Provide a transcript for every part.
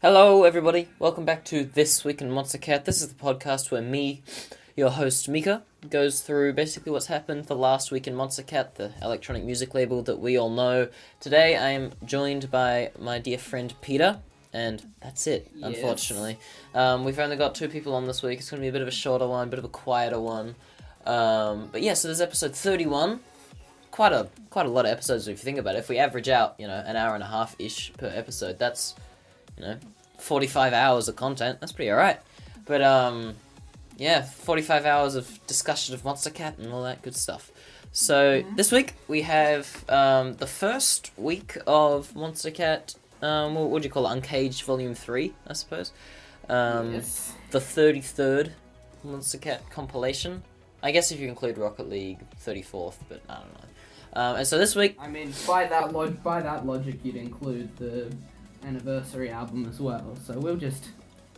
Hello, everybody. Welcome back to This Week in Monstercat. This is the podcast where me, your host Mika, goes through basically what's happened the last week in Monstercat, the electronic music label that we all know. Today, I am joined by my dear friend Peter, and that's it, unfortunately. We've only got two people on this week. It's going to be a bit of a shorter one, a bit of a quieter one. But yeah, so there's episode 31. Quite a lot of episodes if you think about it. If we average out, an hour and a half-ish per episode, that's 45 hours of content. That's pretty alright. But, 45 hours of discussion of Monstercat and all that good stuff. So, this week, we have the first week of Monstercat, what would you call it? Uncaged Volume 3, I suppose. Yes. The 33rd Monstercat compilation. I guess if you include Rocket League, 34th, but I don't know. And so this week... I mean, by that logic, you'd include the anniversary album as well, so we'll just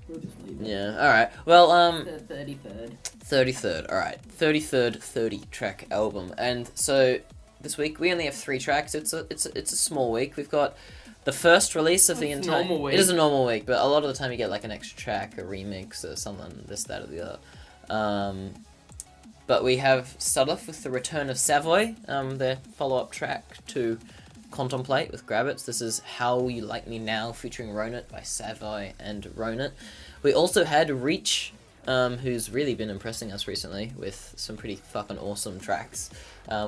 leave it. Yeah, alright. Well, The 33rd. 33rd, alright. 33rd 30-track album. And so, this week, we only have 3 tracks. It's a small week. We've got the first release of the entire... normal week. It is a normal week, but a lot of the time you get, like, an extra track, a remix, or something, this, that, or the other. But we have started off with The Return of Savoy, their follow-up track to Contemplate with Grabbits. This is How You Like Me Now featuring Ronit by Savoy and Ronit. We also had Reach, who's really been impressing us recently with some pretty fucking awesome tracks.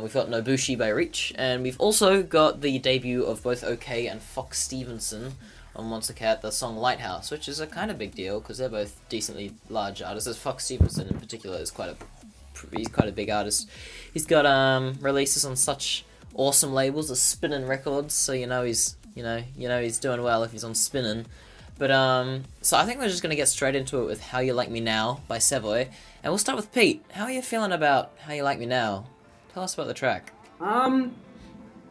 We've got No Bushi by Reach, and we've also got the debut of both OK and Fox Stevenson on Monstercat, the song Lighthouse, which is a kind of big deal because they're both decently large artists. As Fox Stevenson in particular is he's quite a big artist. He's got releases on such awesome labels as Spinnin' Records, so he's he's doing well if he's on Spinnin'. But so I think we're just gonna get straight into it with How You Like Me Now by Savoy, and we'll start with Pete. How are you feeling about How You Like Me Now? Tell us about the track.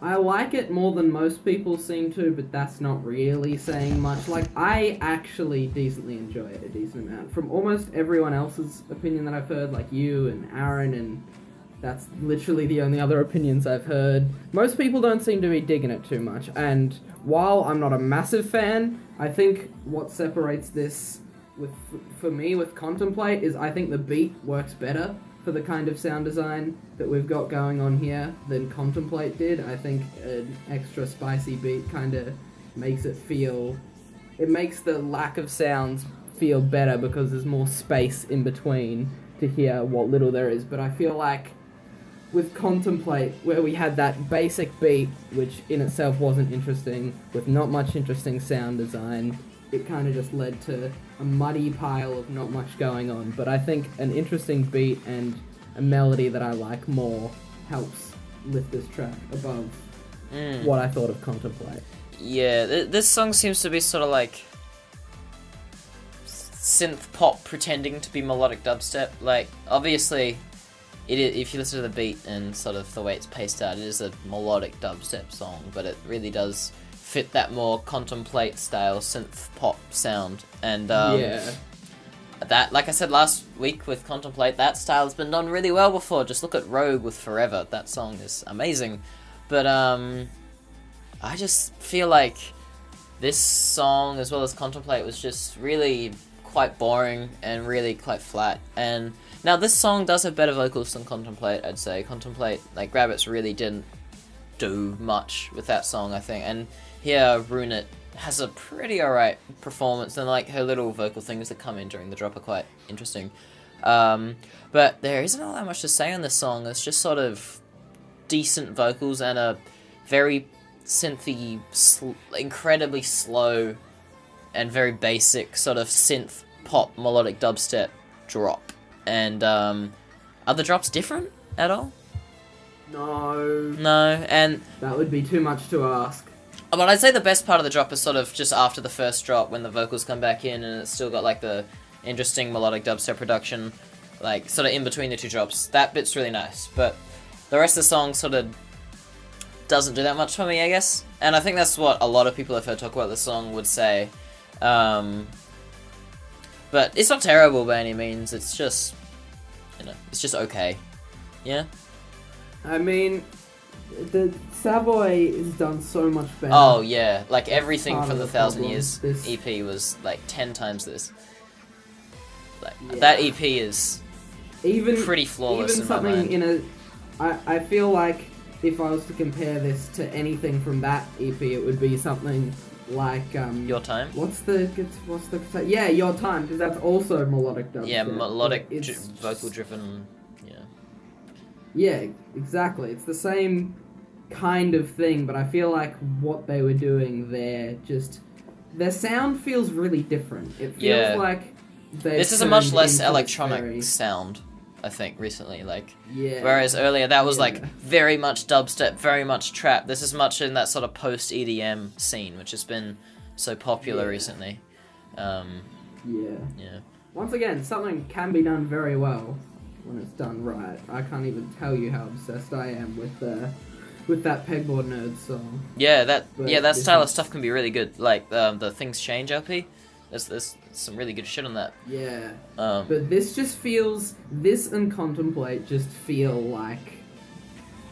I like it more than most people seem to, but that's not really saying much. Like, I actually decently enjoy it a decent amount. From almost everyone else's opinion that I've heard, like you and Aaron, and that's literally the only other opinions I've heard. Most people don't seem to be digging it too much, and while I'm not a massive fan, I think what separates this for me with Contemplate is I think the beat works better for the kind of sound design that we've got going on here than Contemplate did. I think an extra spicy beat kind of makes it makes the lack of sounds feel better because there's more space in between to hear what little there is. But I feel like with Contemplate, where we had that basic beat, which in itself wasn't interesting, with not much interesting sound design, it kind of just led to a muddy pile of not much going on. But I think an interesting beat and a melody that I like more helps lift this track above what I thought of Contemplate. Yeah, this song seems to be sort of like synth pop pretending to be melodic dubstep. Like, obviously, if you listen to the beat and sort of the way it's paced out, it is a melodic dubstep song, but it really does fit that more Contemplate style synth pop sound. And that, like I said last week with Contemplate, that style has been done really well before. Just look at Rogue with Forever. That song is amazing. But I just feel like this song, as well as Contemplate, was just really quite boring and really quite flat. And now this song does have better vocals than Contemplate, I'd say. Contemplate, like, Grabbits really didn't do much with that song, I think. And here, Runit has a pretty alright performance, and like her little vocal things that come in during the drop are quite interesting. But there isn't all that much to say on this song. It's just sort of decent vocals and a very synthy, incredibly slow and very basic sort of synth pop melodic dubstep drop. And are the drops different at all? No, and that would be too much to ask. But I'd say the best part of the drop is sort of just after the first drop, when the vocals come back in and it's still got like the interesting melodic dubstep production, like sort of in between the two drops. That bit's really nice, but the rest of the song sort of doesn't do that much for me, I guess. And I think that's what a lot of people I've heard talk about the song would say. But it's not terrible by any means. It's just, it's just okay. Yeah. I mean, the Savoy is done so much better. Oh yeah, like everything part from of the the 1,000 problem. Years This- EP was like 10 times this. Like Yeah. that EP is Even pretty flawless even in my something mind. in a, I feel like if I was to compare this to anything from that EP, it would be something like Your Time. What's the yeah, Your Time, because that's also melodic dubstep. Yeah, melodic, It's vocal driven. Yeah. Yeah, exactly. It's the same kind of thing, but I feel like what they were doing there their sound feels really different. It feels Yeah. like This is a much turned less into this electronic very- sound, I think, recently. Like, Yeah. whereas earlier that was Yeah. like very much dubstep, very much trap. This is much in that sort of post EDM scene, which has been so popular Yeah. recently. Yeah. Yeah. Once again, something can be done very well when it's done right. I can't even tell you how obsessed I am with that Pegboard Nerd song. Yeah, that But that this style of is- stuff can be really good. Like the Things Change LP. There's some really good shit on that. Yeah. Um, But this and Contemplate just feel like,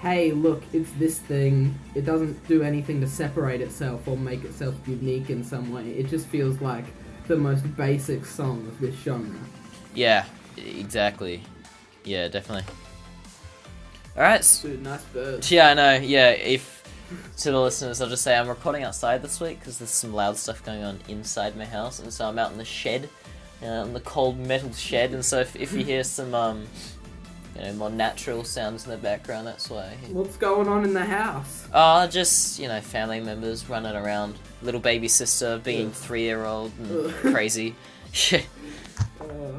hey, look, it's this thing. It doesn't do anything to separate itself or make itself unique in some way. It just feels like the most basic song of this genre. yeah, exactly. Yeah, definitely. All right. Dude, nice bird. Yeah, I know. Yeah, if to the listeners, I'll just say I'm recording outside this week because there's some loud stuff going on inside my house, and so I'm out in the shed, in the cold metal shed, and so if you hear some more natural sounds in the background, that's why. What's going on in the house? Just family members running around, little baby sister being Ugh. 3-year-old and Ugh. crazy.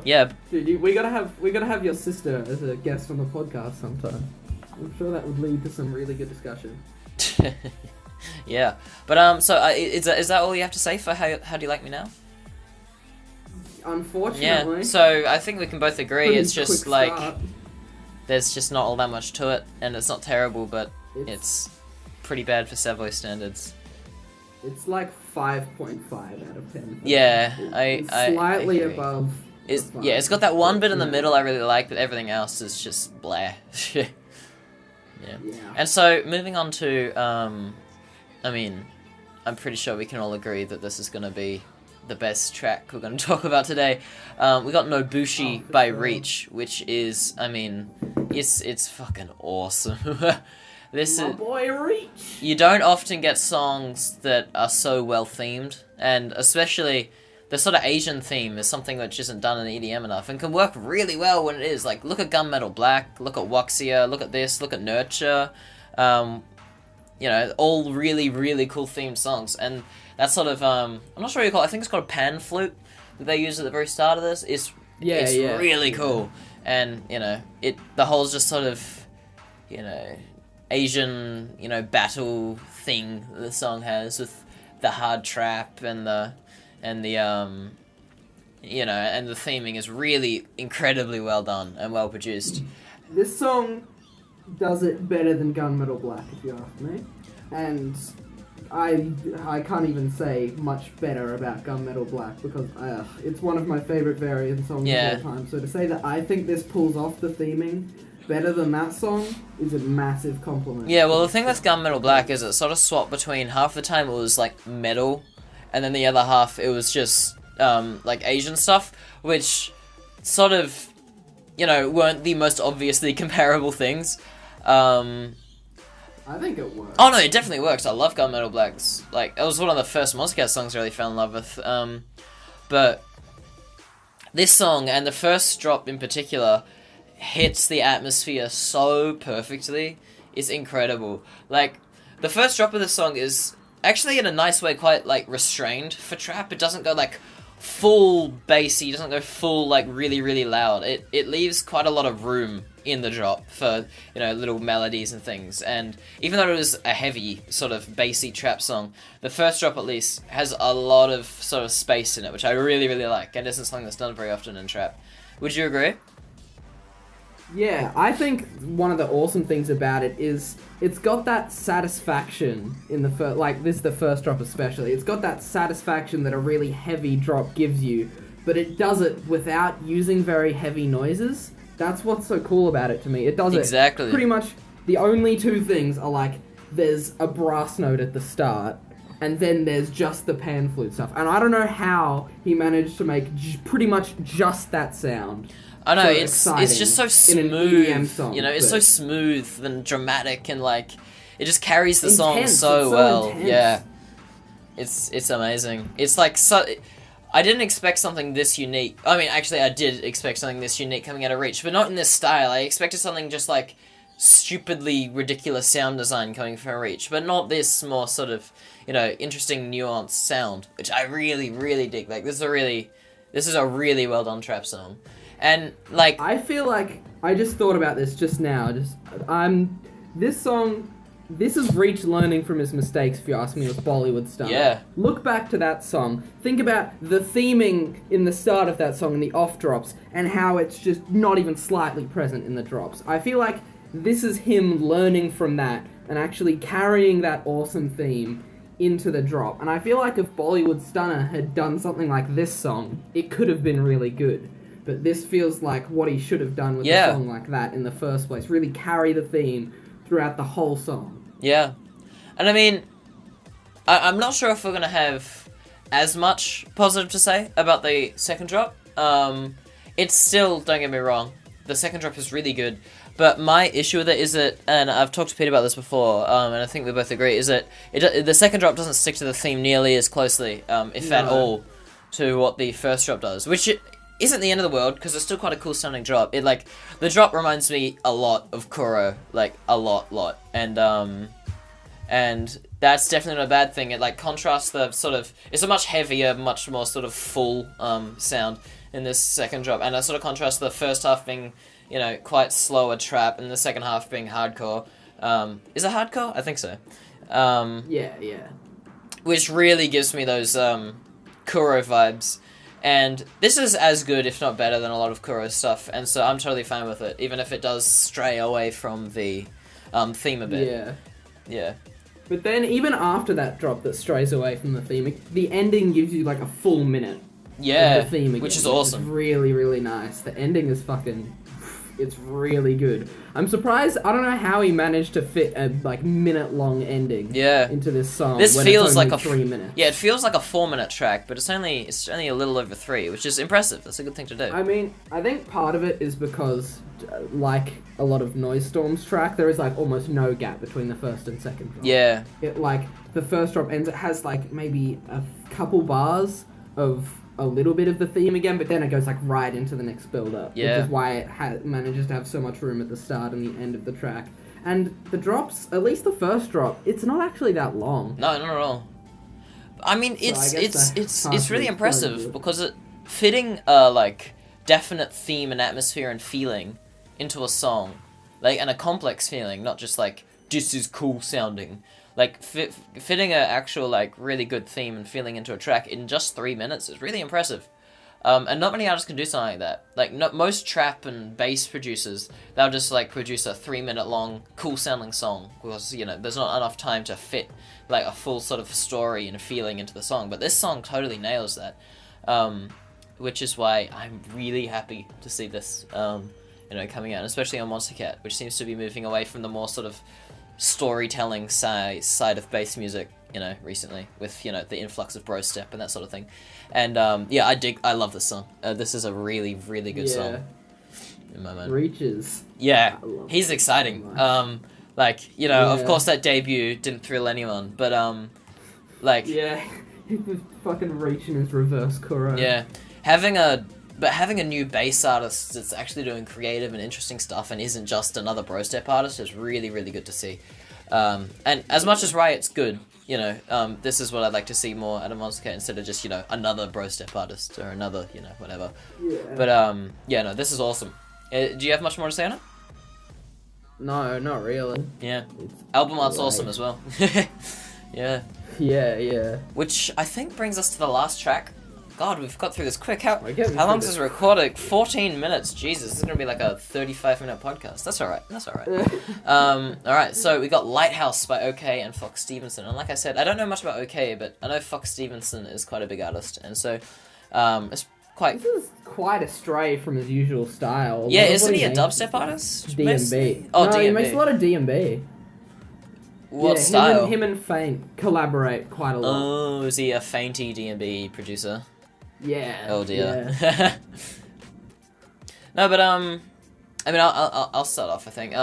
Yeah, Dude, we gotta have your sister as a guest on the podcast sometime. I'm sure that would lead to some really good discussion. yeah. But so is that all you have to say for how do you like me now? Unfortunately. Yeah. So I think we can both agree pretty it's just quick like start. there's just not all that much to it, and it's not terrible, but it's pretty bad for Savoy standards. It's like 5.5 out of 10. Yeah, It's I slightly agree. above. It's the yeah, it's got that one bit in the Yeah. middle I really like, but everything else is just blah. Yeah. Yeah. And so moving on to I'm pretty sure we can all agree that this is going to be the best track we're going to talk about today. We got No Bushi for by sure. Reach, which is, it's fucking awesome. This My is boy Reach. you don't often get songs that are so well themed, and especially the sort of Asian theme is something which isn't done in EDM enough and can work really well when it is. Like, look at Gunmetal Black, look at Wuxia, look at this, look at Nurture. All really, really cool themed songs. And that sort of, I'm not sure what you call it, I think it's called a pan flute that they use at the very start of this. It's really cool. And, the whole just sort of, Asian, battle thing the song has with the hard trap and the theming is really incredibly well done and well produced. This song does it better than Gunmetal Black, if you ask me. And I can't even say much better about Gunmetal Black because it's one of my favorite variant songs Yeah. of all time. So to say that I think this pulls off the theming better than that song is a massive compliment. Yeah, well, the thing with Gunmetal Black is it sort of swapped between half the time it was like metal, and then the other half it was just like Asian stuff, which sort of weren't the most obviously comparable things. I think it works. Oh no, it definitely works. I love Gunmetal Blacks. Like, it was one of the first Monstercat songs I really fell in love with. But this song, and the first drop in particular, hits the atmosphere so perfectly. It's incredible. Like, the first drop of the song is actually in a nice way quite, like, restrained for trap. It doesn't go, like, full bassy. It doesn't go full, like, really, really loud. It leaves quite a lot of room in the drop for, little melodies and things. And even though it was a heavy, sort of bassy trap song, the first drop at least has a lot of sort of space in it, which I really, really like, and isn't something that's done very often in trap. Would you agree? Yeah, I think one of the awesome things about it is it's got that satisfaction in the first, like this is the first drop especially. It's got that satisfaction that a really heavy drop gives you, but it does it without using very heavy noises. That's what's so cool about it to me. It does Exactly. it pretty much. The only two things are like there's a brass note at the start, and then there's just the pan flute stuff. And I don't know how he managed to make pretty much just that sound. I know, so it's just so smooth, EDM song, you know, it's so smooth and dramatic and, like, it just carries the song intense, so well. Intense. Yeah. It's amazing. It's like, I didn't expect something this unique. I mean, actually, I did expect something this unique coming out of Reach, but not in this style. I expected something just, like, stupidly ridiculous sound design coming from Reach, but not this more sort of, you know, interesting, nuanced sound, which I really, really dig. Like, this is a really well done trap song. And, like... I feel like... I just thought about this just now. This song... This is Reach learning from his mistakes, if you ask me, with Bollywood stuff. Yeah. Look back to that song. Think about the theming in the start of that song and the off drops, and how it's just not even slightly present in the drops. I feel like this is him learning from that and actually carrying that awesome theme into the drop. And I feel like if Bollywood Stunner had done something like this song, it could have been really good. But this feels like what he should have done with a song like that in the first place. Really carry the theme throughout the whole song. Yeah. And I mean, I'm not sure if we're going to have as much positive to say about the second drop. It's still, don't get me wrong, the second drop is really good. But my issue with it is that, and I've talked to Pete about this before, and I think we both agree, is that the second drop doesn't stick to the theme nearly as closely, if at all, to what the first drop does. Which isn't the end of the world, because it's still quite a cool sounding drop. The drop reminds me a lot of Kuro, like, a lot. And that's definitely not a bad thing. It, like, contrasts the sort of... It's a much heavier, much more sort of full sound in this second drop. And it sort of contrasts the first half being, you know, quite slower trap, and the second half being hardcore. Is it hardcore? I think so. Yeah. Which really gives me those Kuro vibes. And this is as good, if not better, than a lot of Kuro's stuff, and so I'm totally fine with it, even if it does stray away from the theme a bit. Yeah. But then, even after that drop that strays away from the theme, the ending gives you, like, a full minute of the theme again, which is awesome. It's really, really nice. The ending is fucking... It's really good. I'm surprised, I don't know how he managed to fit a, like, minute-long ending into this song this when feels it's only like 3 minutes. Yeah, it feels like a 4-minute track, but it's only a little over 3, which is impressive. That's a good thing to do. I mean, I think part of it is because, like a lot of Noise Storm's track, there is, like, almost no gap between the first and second drop. Yeah. It, like, the first drop ends, it has, like, maybe a couple bars of a little bit of the theme again, but then it goes, like, right into the next build-up. Yeah. Which is why it manages to have so much room at the start and the end of the track. And the drops, at least the first drop, it's not actually that long. No, not at all. I mean, it's really impressive because it fitting a, like, definite theme and atmosphere and feeling into a song, like, and a complex feeling, not just like, this is cool sounding. Like, fitting an actual, like, really good theme and feeling into a track in just 3 minutes is really impressive. And not many artists can do something like that. Like, most trap and bass producers, they'll just, like, produce a 3-minute long, cool-sounding song, because, you know, there's not enough time to fit, like, a full sort of story and feeling into the song. But this song totally nails that, which is why I'm really happy to see this, you know, coming out, especially on Monstercat, which seems to be moving away from the more sort of storytelling side of bass music, you know, recently, with, you know, the influx of bro step and that sort of thing. And yeah, I love this song. This is a really, really good song in my mind. Reaches. Yeah, he's exciting. Like, you know, of course that debut didn't thrill anyone, but like, yeah, fucking reaching his reverse Kuro. Yeah, having a new bass artist that's actually doing creative and interesting stuff and isn't just another bro step artist is really, really good to see. And as much as Riot's good, you know, this is what I'd like to see more out of Monstercat instead of just, you know, another bro step artist or another, you know, whatever. Yeah. But yeah, no, this is awesome. Do you have much more to say on it? No, not really. Yeah. Album art's awesome as well. Yeah. Yeah. Which I think brings us to the last track. God, we've got through this quick. How long is this recording? 14 minutes. Jesus, this is going to be like a 35-minute podcast. That's alright. Alright, so we got Lighthouse by OK and Fox Stevenson. And like I said, I don't know much about OK, but I know Fox Stevenson is quite a big artist. And so, it's quite... This is quite a stray from his usual style. Yeah, isn't he a dubstep artist? D&B. Oh, no, D&B. he makes a lot of D&B. What yeah, style? Him and Faint collaborate quite a lot. Oh, is he a Fainty D&B producer? Yeah. Oh dear. Yeah. No, but I mean, I'll start off. I think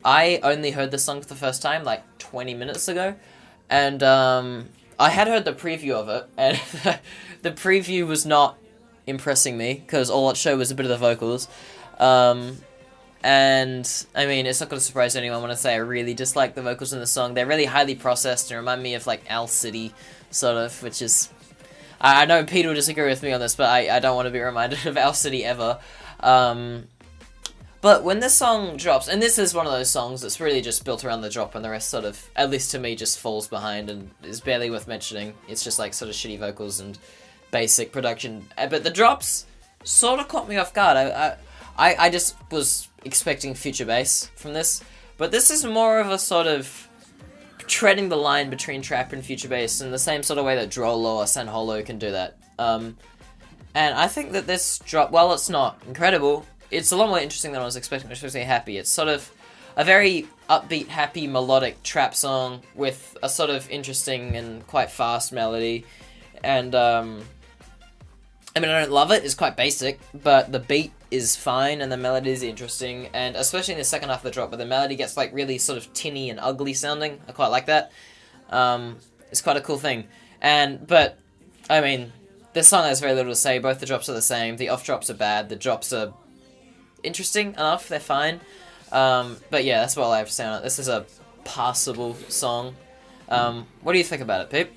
I only heard this song for the first time like 20 minutes ago, and I had heard the preview of it, and the preview was not impressing me because all it showed was a bit of the vocals. And I mean, it's not going to surprise anyone when I say I really dislike the vocals in the song. They're really highly processed and remind me of like Owl City, sort of, which is. I know Pete will disagree with me on this, but I don't want to be reminded of Owl City ever. But when this song drops, and this is one of those songs that's really just built around the drop, and the rest sort of, at least to me, just falls behind and is barely worth mentioning. It's just like sort of shitty vocals and basic production. But the drops sort of caught me off guard. I just was expecting future bass from this, but this is more of a sort of treading the line between trap and future bass in the same sort of way that Drolo or San Holo can do that. And I think that this drop, while it's not incredible, it's a lot more interesting than I was expecting, especially happy. It's sort of a very upbeat, happy, melodic trap song with a sort of interesting and quite fast melody. And, I mean, I don't love it, it's quite basic, but the beat is fine and the melody is interesting, and especially in the second half of the drop where the melody gets like really sort of tinny and ugly sounding. I quite like that. It's quite a cool thing. But I mean, this song has very little to say. Both the drops are the same. The off drops are bad. The drops are interesting enough. They're fine. But yeah, that's what I have to say on it. This is a passable song. What do you think about it, Pete?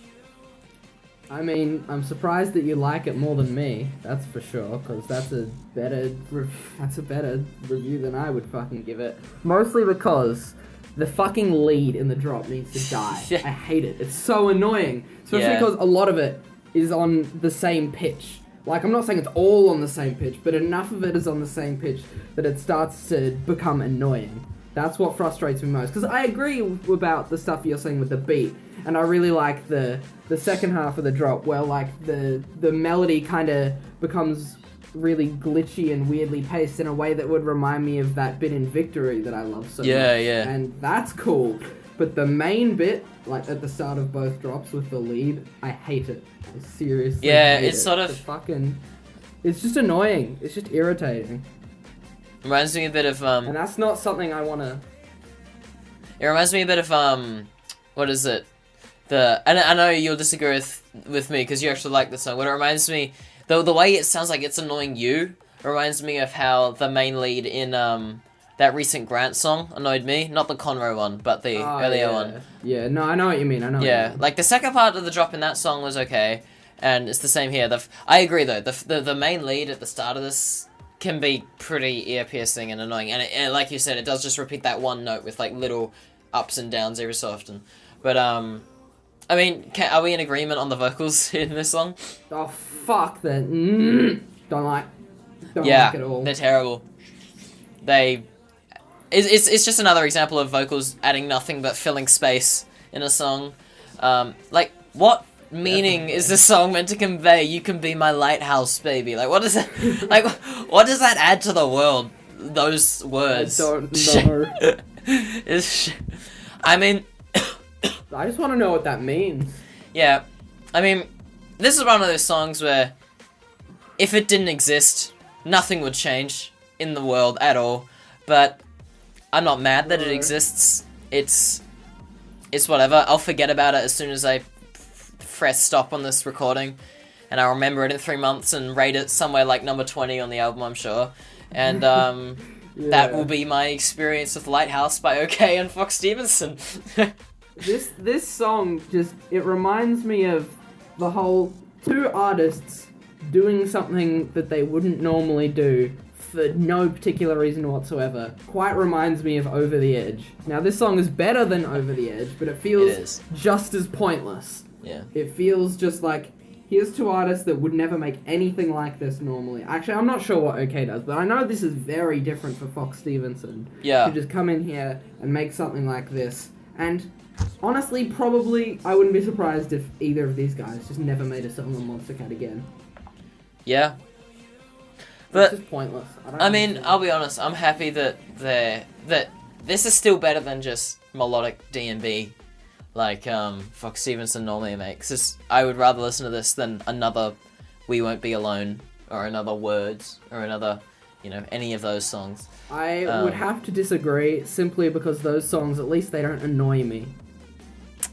I mean, I'm surprised that you like it more than me. That's for sure, because that's a better review than I would fucking give it. Mostly because the fucking lead in the drop needs to die. Yeah. I hate it. It's so annoying, especially Yeah. because a lot of it is on the same pitch. Like, I'm not saying it's all on the same pitch, but enough of it is on the same pitch that it starts to become annoying. That's what frustrates me most. Because I agree about the stuff you're saying with the beat, and I really like the second half of the drop, where like the melody kind of becomes really glitchy and weirdly paced in a way that would remind me of that bit in Victory that I love so much. Yeah. And that's cool. But the main bit, like at the start of both drops with the lead, I hate it. I seriously hate it's it. sort of... It's just annoying. It's just irritating. Reminds me a bit of, And that's not something I want to... It reminds me a bit of, what is it? And I know you'll disagree with me because you actually like the song, but it reminds me, the way it sounds like it's annoying you, reminds me of how the main lead in, that recent Grant song annoyed me. Not the Conroe one, but the earlier one. Yeah, no, I know what you mean, Like, the second part of the drop in that song was okay, and it's the same here. I agree, though. The main lead at the start of this can be pretty ear-piercing and annoying, and like you said, it does just repeat that one note with, like, little ups and downs every so often. But, I mean, are we in agreement on the vocals in this song? Oh, fuck that. Don't like it at all. They're terrible. It's just another example of vocals adding nothing but filling space in a song. Like, what meaning is this song meant to convey? You can be my lighthouse, baby. Like, what does that, like, what does that add to the world? Those words. I don't know. I mean, I just want to know what that means. Yeah, I mean, this is one of those songs where if it didn't exist, nothing would change in the world at all. But I'm not mad that it exists. It's whatever. I'll forget about it as soon as I press stop on this recording, and I'll remember it in 3 months and rate it somewhere like number 20 on the album, I'm sure. And that will be my experience with Lighthouse by OK and Fox Stevenson. This song just, it reminds me of the whole two artists doing something that they wouldn't normally do for no particular reason whatsoever. Quite reminds me of Over the Edge. Now this song is better than Over the Edge, but it feels just as pointless. Yeah. It feels just like, here's two artists that would never make anything like this normally. Actually, I'm not sure what OK does, but I know this is very different for Fox Stevenson. Yeah. To just come in here and make something like this. And honestly, probably, I wouldn't be surprised if either of these guys just never made a song on Monstercat again. Yeah. But, it's just pointless. I mean, I'll be honest, I'm happy that this is still better than just melodic D&B like Fox Stevenson normally makes. I would rather listen to this than another We Won't Be Alone or another Words or another, any of those songs. I would have to disagree simply because those songs, at least they don't annoy me.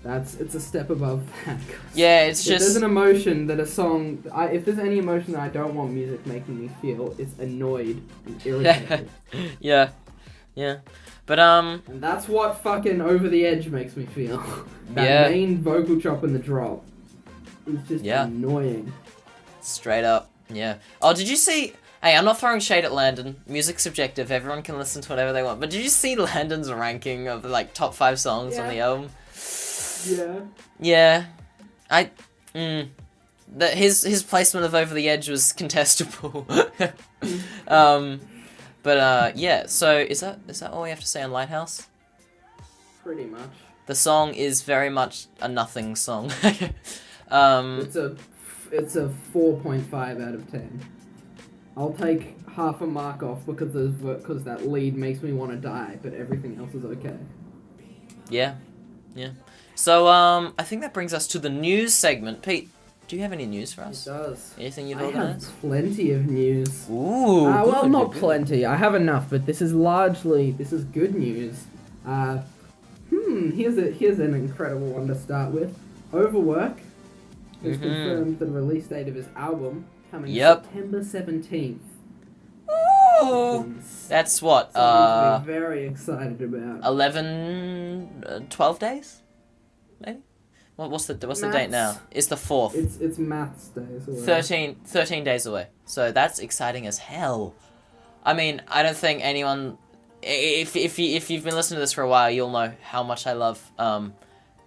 It's a step above that. Yeah, it's if just... there's an emotion that a song... if there's any emotion that I don't want music making me feel, it's annoyed and irritated. Yeah. But, And that's what fucking Over the Edge makes me feel. That main vocal chop in the drop is just annoying. Straight up, yeah. Oh, did you see... Hey, I'm not throwing shade at Landon. Music's subjective. Everyone can listen to whatever they want. But did you see Landon's ranking of the, top 5 songs on the album? Yeah. His placement of Over the Edge was contestable. So is that all we have to say on Lighthouse? Pretty much. The song is very much a nothing song. It's a 4.5 out of 10. I'll take half a mark off because that lead makes me want to die, but everything else is okay. Yeah. So, I think that brings us to the news segment. Pete, do you have any news for us? It does. Anything you've I organized? have plenty of news. Ooh. Well, not plenty. I have enough, but this is good news. Here's an incredible one to start with. Overwork has confirmed the release date of his album coming September 17th. Ooh. That's what, something to be very excited about. 12 days? Maybe? What's the date now? It's the 4th. It's maths days away. 13 days away. So that's exciting as hell. I mean, I don't think anyone... If you've been listening to this for a while, you'll know how much I love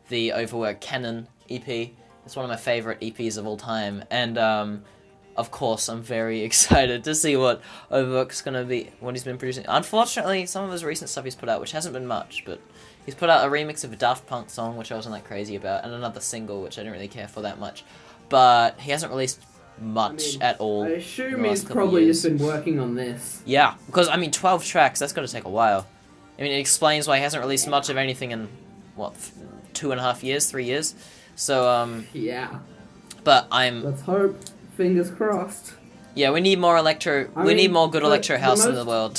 the Overwork Canon EP. It's one of my favorite EPs of all time. And, of course, I'm very excited to see what Overwork's going to be, what he's been producing. Unfortunately, some of his recent stuff he's put out, which hasn't been much, but he's put out a remix of a Daft Punk song, which I wasn't that crazy about, and another single, which I didn't really care for that much. But he hasn't released much at all. I assume he's probably just been working on this. Yeah, because, 12 tracks, that's got to take a while. It explains why he hasn't released much of anything in, 2.5 years, 3 years? So, yeah. But let's hope. Fingers crossed. Yeah, we need more we need more good electro house in the world.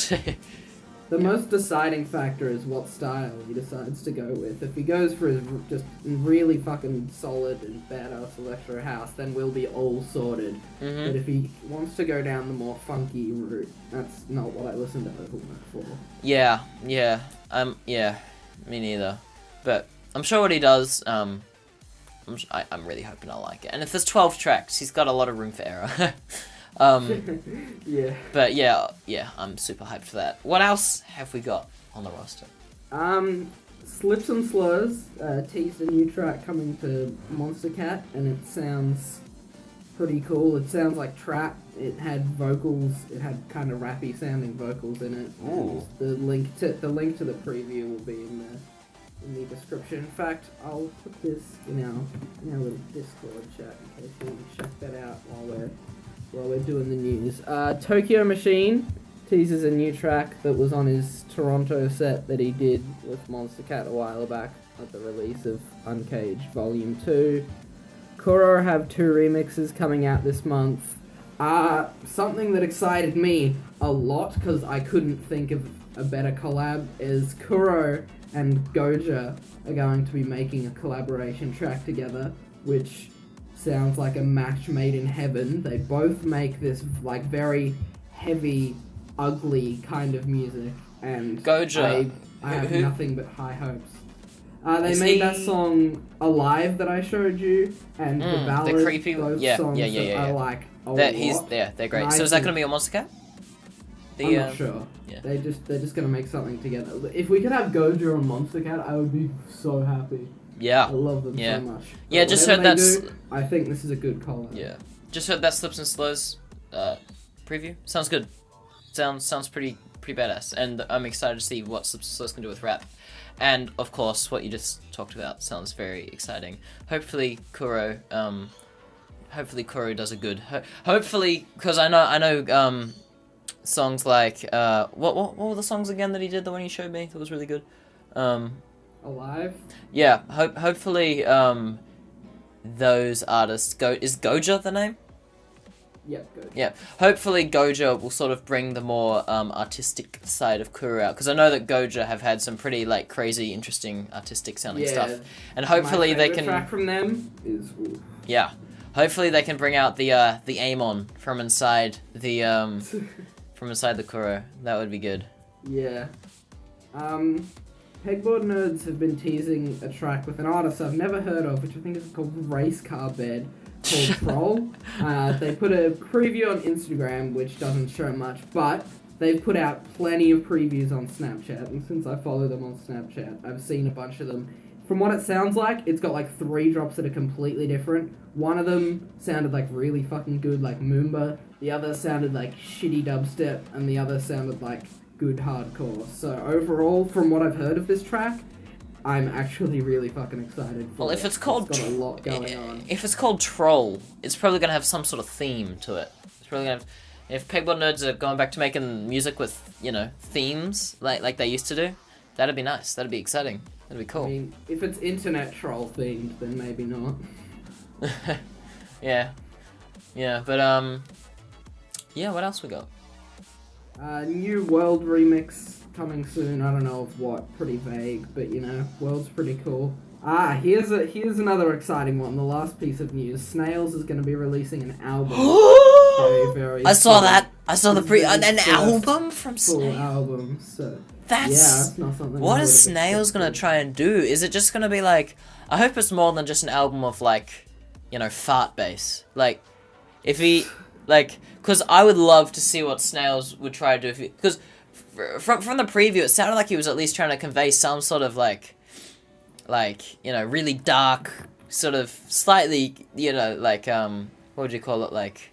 The most deciding factor is what style he decides to go with. If he goes for his just really fucking solid and badass electro house, then we'll be all sorted. Mm-hmm. But if he wants to go down the more funky route, that's not what I listened to Overwork for. Yeah, me neither. But I'm sure what he does, I'm really hoping I like it. And if there's 12 tracks, he's got a lot of room for error. Yeah. But yeah, I'm super hyped for that. What else have we got on the roster? Slips and Slurs teased a new track coming to Monstercat, and it sounds pretty cool. It sounds like trap. It had vocals. It had kind of rappy sounding vocals in it. Ooh. The link to the preview will be in the description. In fact, I'll put this in our little Discord chat in case you want to check that out while we're doing the news. Tokyo Machine teases a new track that was on his Toronto set that he did with Monstercat a while back at the release of Uncaged Volume 2. Kuro have 2 remixes coming out this month. Something that excited me a lot, because I couldn't think of a better collab, is Kuro and Goja are going to be making a collaboration track together, which sounds like a match made in heaven. They both make this very heavy, ugly kind of music, and Goja, I have nothing but high hopes. They made that song Alive that I showed you, and the ballad, the creepy, those songs I like a lot. They're great. So is that going to be on Monstercat? I'm not sure. Yeah. They're just gonna make something together. If we could have Goja on Monstercat, I would be so happy. Yeah. I love them so much. Yeah, but just heard that. I think this is a good collab. Yeah. Just heard that Slips and Slurs preview. Sounds good. Sounds pretty badass, and I'm excited to see what Slips and Slurs can do with rap. And of course, what you just talked about sounds very exciting. Hopefully, Kuro does a good. Hopefully, because I know. Songs like what were the songs again that he did, the one you showed me that was really good? alive. Yeah, hopefully those artists is Goja the name? Yep, good. Yeah, hopefully Goja will sort of bring the more artistic side of Kuru out, because I know that Goja have had some pretty like crazy, interesting, artistic sounding stuff, and hopefully my they can. track from them is. Ooh. Yeah, hopefully they can bring out the Amon from inside the Kuru. That would be good. Yeah. Pegboard Nerds have been teasing a track with an artist I've never heard of, which I think is called Race Car Bed, called Troll. They put a preview on Instagram, which doesn't show much, but they've put out plenty of previews on Snapchat, and since I follow them on Snapchat, I've seen a bunch of them. From what it sounds like, it's got like 3 drops that are completely different. One of them sounded like really fucking good, like Moomba. The other sounded like shitty dubstep, and the other sounded like good hardcore. So overall, from what I've heard of this track, I'm actually really fucking excited for Well, if it's called got a lot going on. If it's called Troll, it's probably gonna have some sort of theme to it. It's probably gonna have, if Pegboard Nerds are going back to making music with, themes like they used to do, that'd be nice. That'd be exciting. That'd be cool. I mean, if it's internet troll themed, then maybe not. Yeah, but yeah. What else we got? New World remix coming soon. I don't know of what. Pretty vague, but World's pretty cool. Here's another exciting one. The last piece of news: Snails is going to be releasing an album. Very, very. I saw that. I saw an album from full Snails. album. So that's not something. What is Snails gonna try and do? Is it just gonna be like? I hope it's more than just an album of like, fart bass. Like, if he because I would love to see what Snails would try to do. Because from the preview, it sounded like he was at least trying to convey some sort of like really dark, sort of slightly, what would you call it, like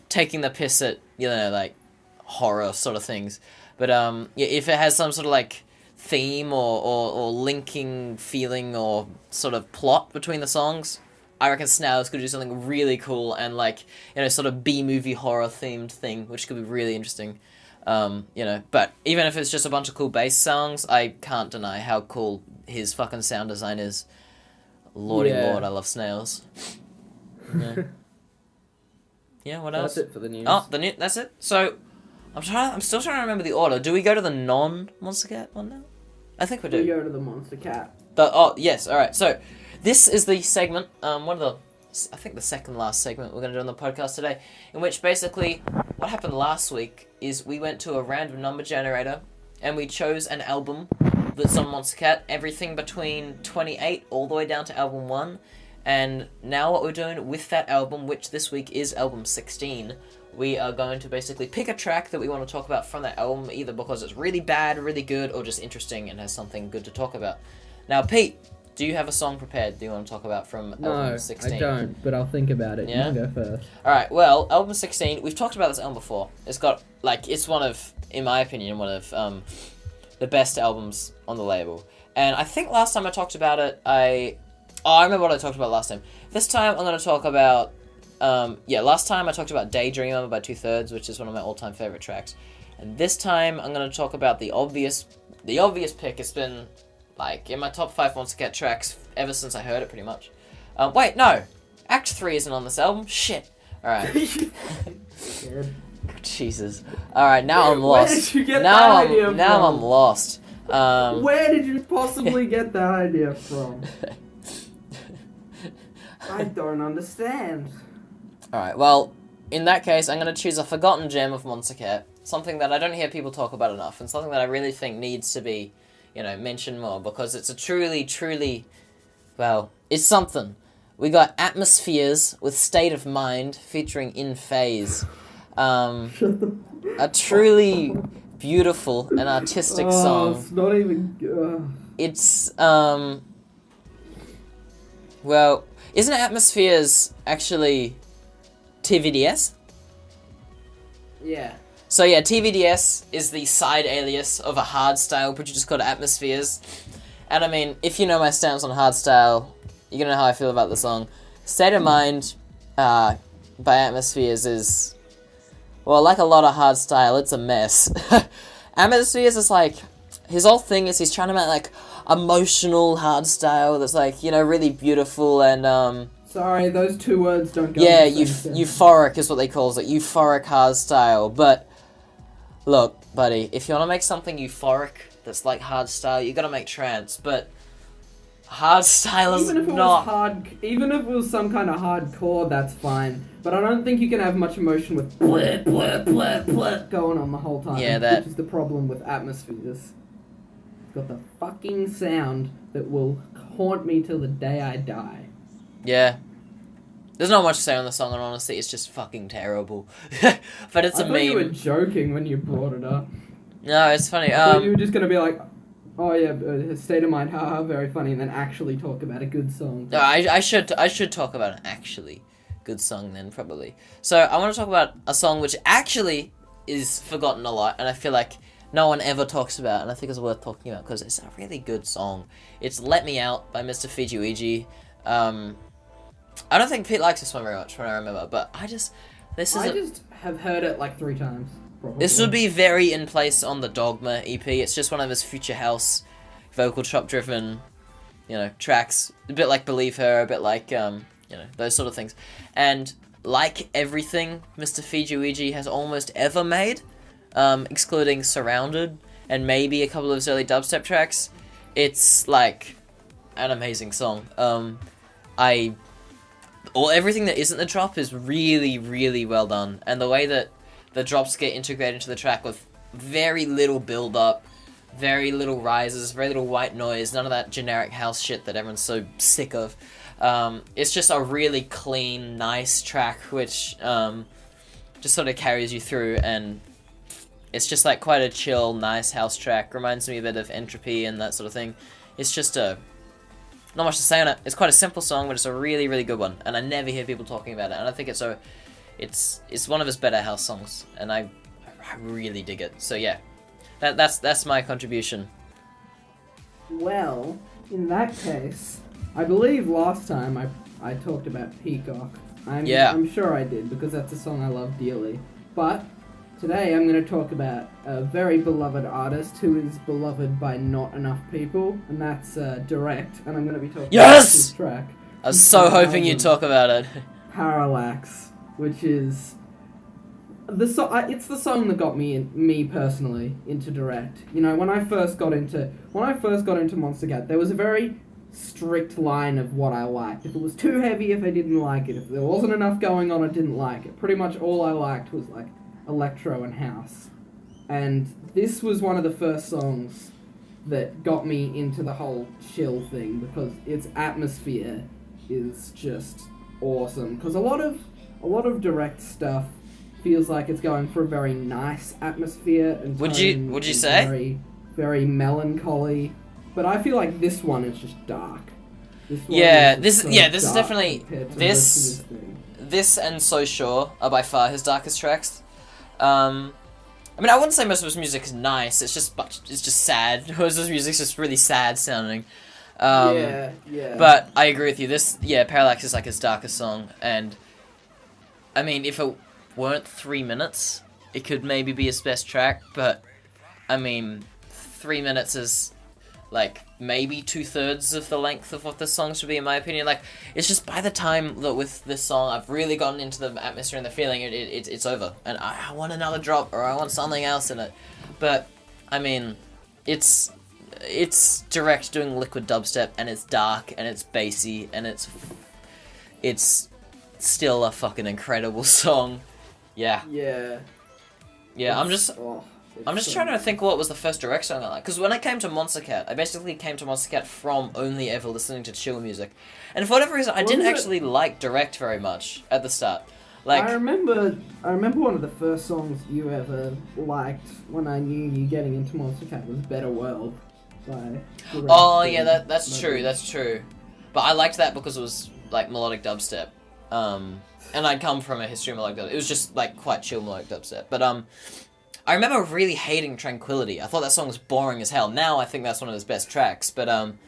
taking the piss at, like horror sort of things. But if it has some sort of like theme or linking feeling or sort of plot between the songs, I reckon Snails could do something really cool and like, sort of B-movie horror themed thing, which could be really interesting. But even if it's just a bunch of cool bass songs, I can't deny how cool his fucking sound design is. Lordy Lord, I love Snails. Yeah. Yeah, what else? That's it for the news. Oh, that's it? So, I'm still trying to remember the order. Do we go to the non-Monstercat one now? I think we do. We go to the Monstercat. Yes, alright. So, this is the segment, I think the second last segment we're going to do on the podcast today, in which basically what happened last week is we went to a random number generator and we chose an album that's on Monstercat, everything between 28 all the way down to album 1. And now what we're doing with that album, which this week is album 16, we are going to basically pick a track that we want to talk about from that album, either because it's really bad, really good, or just interesting and has something good to talk about. Now, Pete, do you have a song prepared that you want to talk about from album 16? No, I don't, but I'll think about it. Yeah? You go first. Alright, well, album 16, we've talked about this album before. It's got, it's one of, in my opinion, one of the best albums on the label. And I think last time I talked about it, I remember what I talked about last time. This time I'm going to talk about, last time I talked about Daydreamer by 2/3, which is one of my all-time favorite tracks. And this time I'm going to talk about the obvious pick. It's been, in my top 5 Monstercat tracks ever since I heard it, pretty much. Wait, no! Act 3 isn't on this album. Shit. Alright. Jesus. Alright, now I'm lost. Where did you get that idea from? Now I'm lost. Where did you possibly get that idea from? I don't understand. Alright, well, in that case, I'm going to choose a forgotten gem of Monstercat. Something that I don't hear people talk about enough, and something that I really think needs to be, mentioned more, because it's a truly, well, it's something. We got Atmospheres with State of Mind featuring In Phase. A truly beautiful and artistic song. It's not even... It's, well, isn't Atmospheres actually TVDS? Yeah. So yeah, TVDS is the side alias of a hardstyle producer called Atmospheres. And I mean, if you know my stance on hardstyle, you're gonna know how I feel about the song. State of Mind by Atmospheres is, well, like a lot of hardstyle, it's a mess. Atmospheres is his whole thing is he's trying to make emotional hardstyle that's like, you know, really beautiful and Sorry, those two words don't go. yeah, in the same sentence. euphoric is what they call it, euphoric hardstyle. But look, buddy, if you want to make something euphoric that's like hardstyle, you gotta make trance. But hardstyle is Even if it not. was hard, even if it was some kind of hardcore, that's fine. But I don't think you can have much emotion with bleh, bleh, bleh, bleh going on the whole time. Yeah, that- which is the problem with atmospheres. It's got the fucking sound that will haunt me till the day I die. Yeah. There's not much to say on the song, and honestly, it's just fucking terrible. But it's a I thought you were meme. joking when you brought it up. No, it's funny. I thought you were just gonna be like, oh yeah, state of mind, haha, very funny, and then actually talk about a good song. No, I should talk about an actually good song then, probably. So I want to talk about a song which actually is forgotten a lot, and I feel like no one ever talks about, and I think it's worth talking about because it's a really good song. It's "Let Me Out" by Mr. Fijuigi. I don't think Pete likes this one very much, when I remember, but I just have heard it like 3 times. Probably. This would be very in place on the Dogma EP. It's just one of his future house, vocal chop driven, you know, tracks. A bit like Believe Her, a bit like, you know, those sort of things. And like everything Mr. Fijuigi has almost ever made, excluding Surrounded and maybe a couple of his early dubstep tracks, it's like an amazing song. Everything that isn't the drop is really, really well done. And the way that the drops get integrated into the track with very little build-up, very little rises, very little white noise, none of that generic house shit that everyone's so sick of. It's just a really clean, nice track, which just sort of carries you through, and it's just like quite a chill, nice house track. Reminds me a bit of Entropy and that sort of thing. It's just not much to say on it. It's quite a simple song, but it's a really, really good one, and I never hear people talking about it, and I think it's one of his better house songs, and I really dig it. So yeah, that's my contribution. Well, in that case, I believe last time I talked about Peacock. I'm sure I did, because that's a song I love dearly. But today I'm going to talk about a very beloved artist who is beloved by not enough people, and that's Direct, and I'm going to be talking about his track. I was so hoping you'd talk about it. Parallax, which is it's the song that got me personally into Direct. You know, when I first got into Monstercat, there was a very strict line of what I liked. If it was too heavy, if I didn't like it. If there wasn't enough going on, I didn't like it. Pretty much all I liked was like electro and house. And this was one of the first songs that got me into the whole chill thing, because its atmosphere is just awesome. Because a lot of Direct stuff feels like it's going for a very nice atmosphere and would you say very, very melancholy, but I feel like this one is just dark. This is definitely this and So Sure are by far his darkest tracks. I mean, I wouldn't say most of his music is nice. It's just sad. Most of his music's just really sad sounding. Yeah. But I agree with you. Parallax is like his darkest song, and I mean, if it weren't 3 minutes, it could maybe be his best track. But I mean, 3 minutes is like maybe 2/3 of the length of what this song should be, in my opinion. Like, it's just by the time that with this song I've really gotten into the atmosphere and the feeling, it's over, and I want another drop, or I want something else in it. But I mean, it's Direct doing liquid dubstep, and it's dark, and it's bassy, and it's still a fucking incredible song. Yeah. I'm just trying to think what was the first Direct song I liked. Because when I came to Monstercat, I basically came to Monstercat from only ever listening to chill music. And for whatever reason, I didn't actually like Direct very much at the start. Like, I remember one of the first songs you ever liked when I knew you getting into Monstercat was Better World by Direct. Oh, yeah, that's true. But I liked that because it was, like, melodic dubstep. And I'd come from a history of melodic dubstep. It was just, like, quite chill melodic dubstep. But, I remember really hating Tranquility. I thought that song was boring as hell. Now I think that's one of his best tracks, but I'm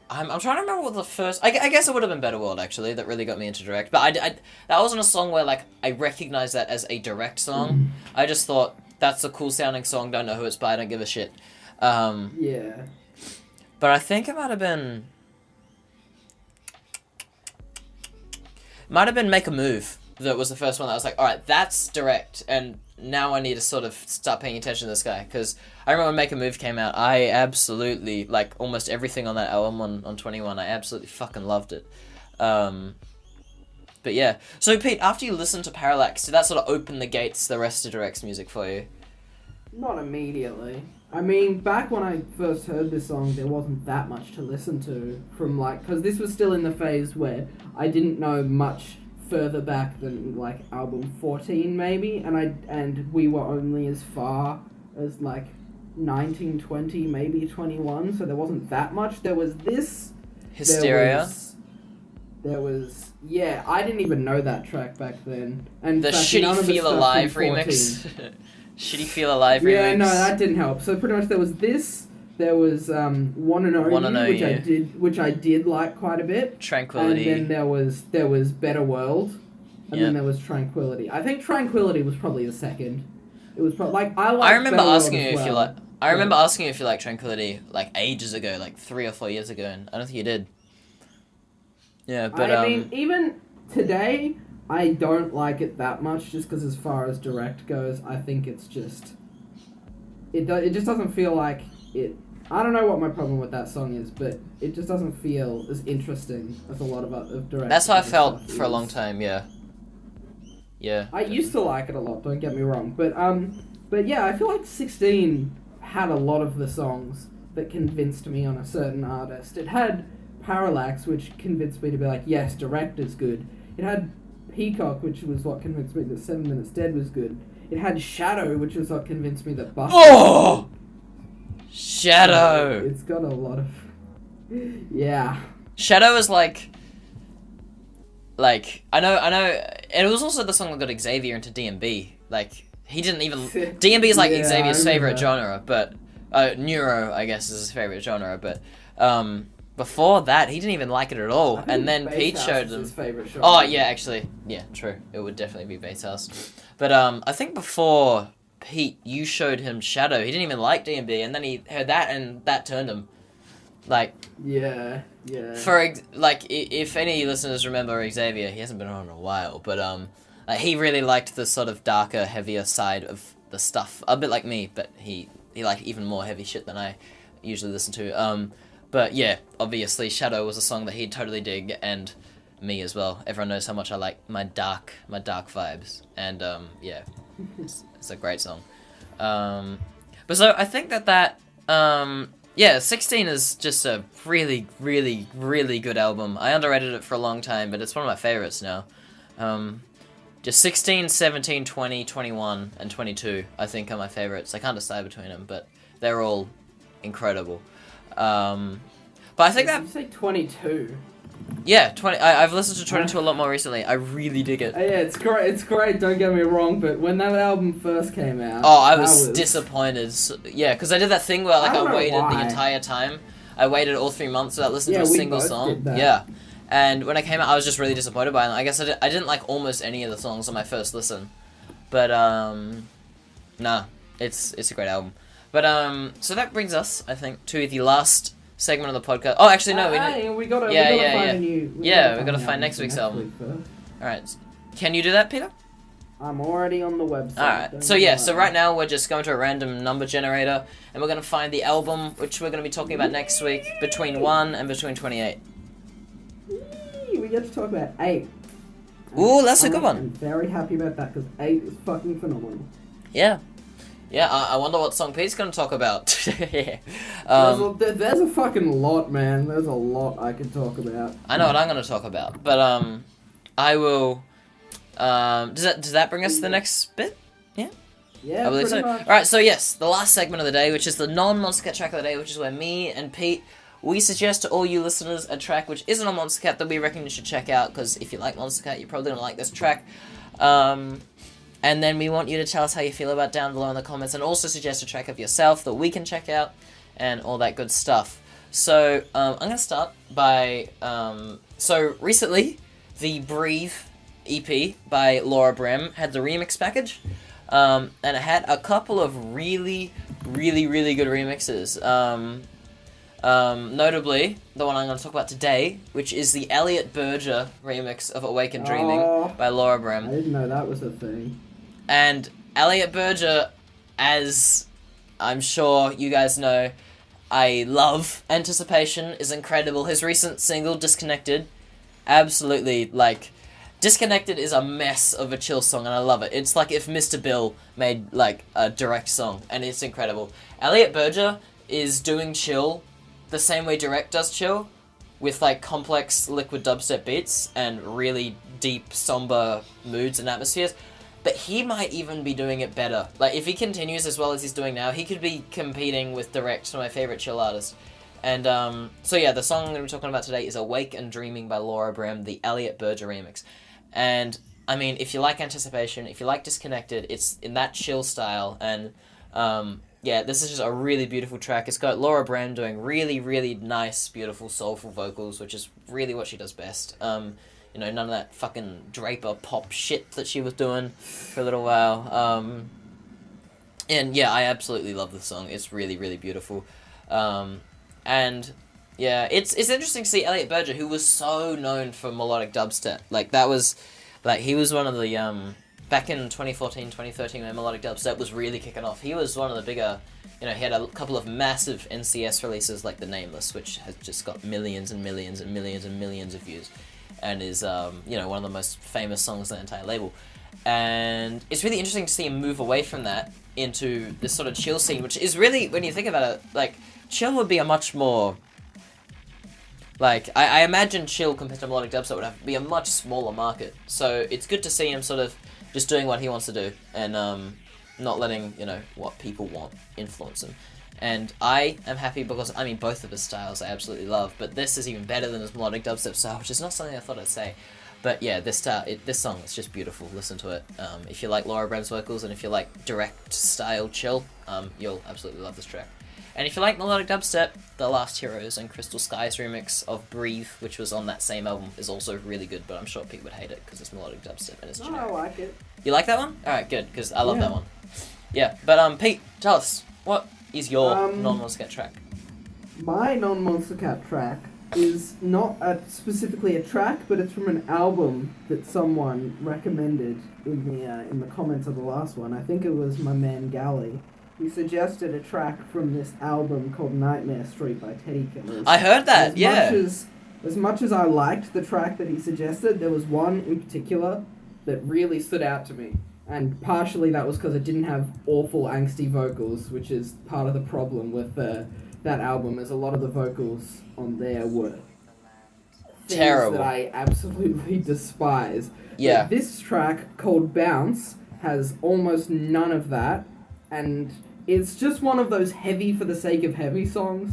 trying to remember what the first... I guess it would have been Better World, actually, that really got me into Direct. But that wasn't a song where, like, I recognized that as a Direct song. I just thought, that's a cool-sounding song, don't know who it's by, don't give a shit. Yeah. But I think it might have been Make a Move that was the first one that I was like, alright, that's direct, and now I need to sort of start paying attention to this guy, because I remember when Make a Move came out, I absolutely, like, almost everything on that album on 21, I absolutely fucking loved it. But yeah. So, Pete, after you listened to Parallax, did that sort of open the gates to the rest of Direct's music for you? Not immediately. I mean, back when I first heard this song, there wasn't that much to listen to from, like, because this was still in the phase where I didn't know much further back than, like, album 14 maybe, and we were only as far as, like, 19, 20, maybe 21, so there wasn't that much. There was this... Hysteria? There was yeah, I didn't even know that track back then. And the Shitty Feel Alive remix? Shitty Feel Alive remix? Yeah, no, that didn't help. So pretty much there was this... There was Wanna Know You, which I did like quite a bit. Tranquility. And then there was Better World, and then there was Tranquility. I think Tranquility was probably the second. It was probably like I remember asking you if you like. I remember asking you if you liked Tranquility like ages ago, like 3 or 4 years ago, and I don't think you did. Yeah, but I mean, even today, I don't like it that much, just because as far as direct goes, I think it's just it just doesn't feel like it. I don't know what my problem with that song is, but it just doesn't feel as interesting as a lot of direct. That's how I felt for a long time. Yeah. Yeah. I used to like it a lot. Don't get me wrong, but yeah, I feel like 16 had a lot of the songs that convinced me on a certain artist. It had Parallax, which convinced me to be like, yes, direct is good. It had Peacock, which was what convinced me that 7 Minutes Dead was good. It had Shadow, which was what convinced me that Bushi was good. Shadow! It's got a lot of... Yeah. Shadow is like, I know, and it was also the song that got Xavier into D&B. Like, he didn't even... D&B is like Xavier's favourite genre, but... Neuro, I guess, is his favourite genre, but... before that, he didn't even like it at all, and then Pete showed him... His favorite genre. Oh, yeah, actually. Yeah, true. It would definitely be Bass House. But, I think before... Pete, you showed him Shadow. He didn't even like D&B, and then he heard that, and that turned him. Like... Yeah. For, like, if any listeners remember Xavier, he hasn't been on in a while, but, like, he really liked the sort of darker, heavier side of the stuff. A bit like me, but he liked even more heavy shit than I usually listen to. But, yeah, obviously, Shadow was a song that he'd totally dig, and me as well. Everyone knows how much I like my dark vibes, and, yeah. It's a great song. But so I think that 16 is just a really, really, really good album. I underrated it for a long time, but it's one of my favorites now. Just 16, 17, 20, 21, and 22, I think, are my favorites. I can't decide between them, but they're all incredible. But I think that... Did you say 22? Yeah, 20. I've listened to 22 a lot more recently. I really dig it. Yeah, it's great, don't get me wrong, but when that album first came out... Oh, I was disappointed. Yeah, because I did that thing where, like, I waited the entire time. I waited all 3 months without listening to a single song. Did that. Yeah. And when it came out, I was just really disappointed by it. I guess I didn't like almost any of the songs on my first listen. But, nah, it's a great album. But, so that brings us, I think, to the last segment of the podcast. Oh, actually, no, we gotta find a new... we gotta find next week's album. Alright, can you do that, Peter? I'm already on the website. Alright, so right now we're just going to a random number generator, and we're gonna find the album, which we're gonna be talking about next week, between 1 and between 28. We get to talk about 8. Ooh, that's a good one. I'm very happy about that, because 8 is fucking phenomenal. Yeah. Yeah, I wonder what song Pete's going to talk about. There's a fucking lot, man. There's a lot I could talk about. I know what I'm going to talk about, but I will... does that bring us to the next bit? Yeah? Yeah, I believe so. Alright, so yes, the last segment of the day, which is the non-Monstercat track of the day, which is where me and Pete, we suggest to all you listeners a track which isn't on Monstercat that we reckon you should check out, because if you like Monstercat, you're probably going to like this track. And then we want you to tell us how you feel about down below in the comments, and also suggest a track of yourself that we can check out, and all that good stuff. So, I'm going to start by, so recently, the Breathe EP by Laura Brehm had the remix package, and it had a couple of really, really, really good remixes. Notably, the one I'm going to talk about today, which is the Elliot Berger remix of Awake and Dreaming by Laura Brehm. I didn't know that was a thing. And Elliot Berger, as I'm sure you guys know, I love. Anticipation is incredible. His recent single, Disconnected, absolutely, like, Disconnected is a mess of a chill song, and I love it. It's like if Mr. Bill made, like, a direct song, and it's incredible. Elliot Berger is doing chill the same way Direct does chill, with, like, complex liquid dubstep beats and really deep, somber moods and atmospheres. But he might even be doing it better. Like, if he continues as well as he's doing now, he could be competing with Direct, my favorite chill artist. And, so yeah, the song I'm going to be talking about today is Awake and Dreaming by Laura Brehm, the Elliot Berger remix. And, I mean, if you like Anticipation, if you like Disconnected, it's in that chill style, and, yeah, this is just a really beautiful track. It's got Laura Brehm doing really, really nice, beautiful, soulful vocals, which is really what she does best. You know, none of that fucking Draper pop shit that she was doing for a little while. And yeah, I absolutely love the song. It's really, really beautiful. And yeah, it's interesting to see Elliot Berger, who was so known for melodic dubstep. Like, that was, like, he was one of the, back in 2014, 2013, when melodic dubstep was really kicking off, he was one of the bigger, you know, he had a couple of massive NCS releases like The Nameless, which has just got millions and millions and millions and millions of views, and is, you know, one of the most famous songs on the entire label. And it's really interesting to see him move away from that into this sort of chill scene, which is really, when you think about it, like, chill would be a much more, like, I imagine chill compared to melodic dubstep would have to be a much smaller market. So it's good to see him sort of just doing what he wants to do, and not letting, you know, what people want influence him. And I am happy because, I mean, both of his styles I absolutely love, but this is even better than his melodic dubstep style, which is not something I thought I'd say. But yeah, this song is just beautiful. Listen to it. If you like Laura Brehm's vocals, and if you like direct style chill, you'll absolutely love this track. And if you like melodic dubstep, The Last Heroes and Crystal Skies remix of Breathe, which was on that same album, is also really good, but I'm sure people would hate it because it's melodic dubstep and it's generic. I like it. You like that one? Alright, good, because I love that one. Yeah, but Pete, tell us, what is your Non-Monstercat track? My Non-Monstercat track is not specifically a track, but it's from an album that someone recommended in the comments of the last one. I think it was my man Gally. He suggested a track from this album called Nightmare Street by Teddy Killerz. I heard that, As much as I liked the track that he suggested, there was one in particular that really stood out to me. And partially that was because it didn't have awful angsty vocals, which is part of the problem with that album, as a lot of the vocals on there were things terrible that I absolutely despise. Yeah. But this track, called Bounce, has almost none of that, and it's just one of those heavy for the sake of heavy songs,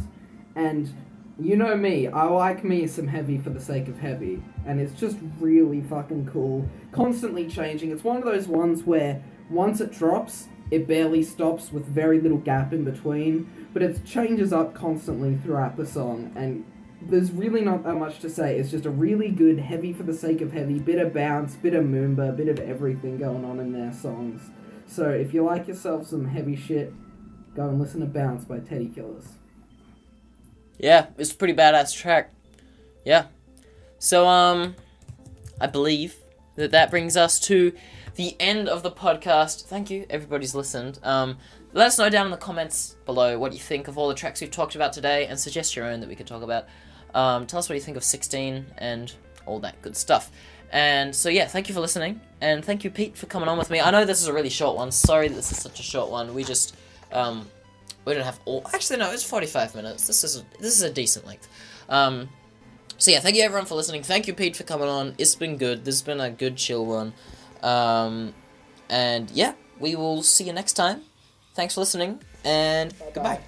and you know me, I like me some heavy for the sake of heavy, and it's just really fucking cool, constantly changing. It's one of those ones where once it drops, it barely stops with very little gap in between, but it changes up constantly throughout the song, and there's really not that much to say. It's just a really good heavy for the sake of heavy, bit of bounce, bit of moomba, bit of everything going on in their songs. So if you like yourself some heavy shit, go and listen to Bounce by Teddy Killerz. Yeah, it's a pretty badass track. Yeah. So, I believe that brings us to the end of the podcast. Thank you, everybody's listened. Let us know down in the comments below what you think of all the tracks we've talked about today, and suggest your own that we could talk about. Tell us what you think of 16 and all that good stuff. And so yeah, thank you for listening, and thank you, Pete, for coming on with me. I know this is a really short one. Sorry that this is such a short one. We just we don't have all. Actually, no, it's 45 minutes. This is a decent length. So yeah, thank you everyone for listening. Thank you, Pete, for coming on. It's been good. This has been a good chill one. And yeah, we will see you next time. Thanks for listening, and goodbye.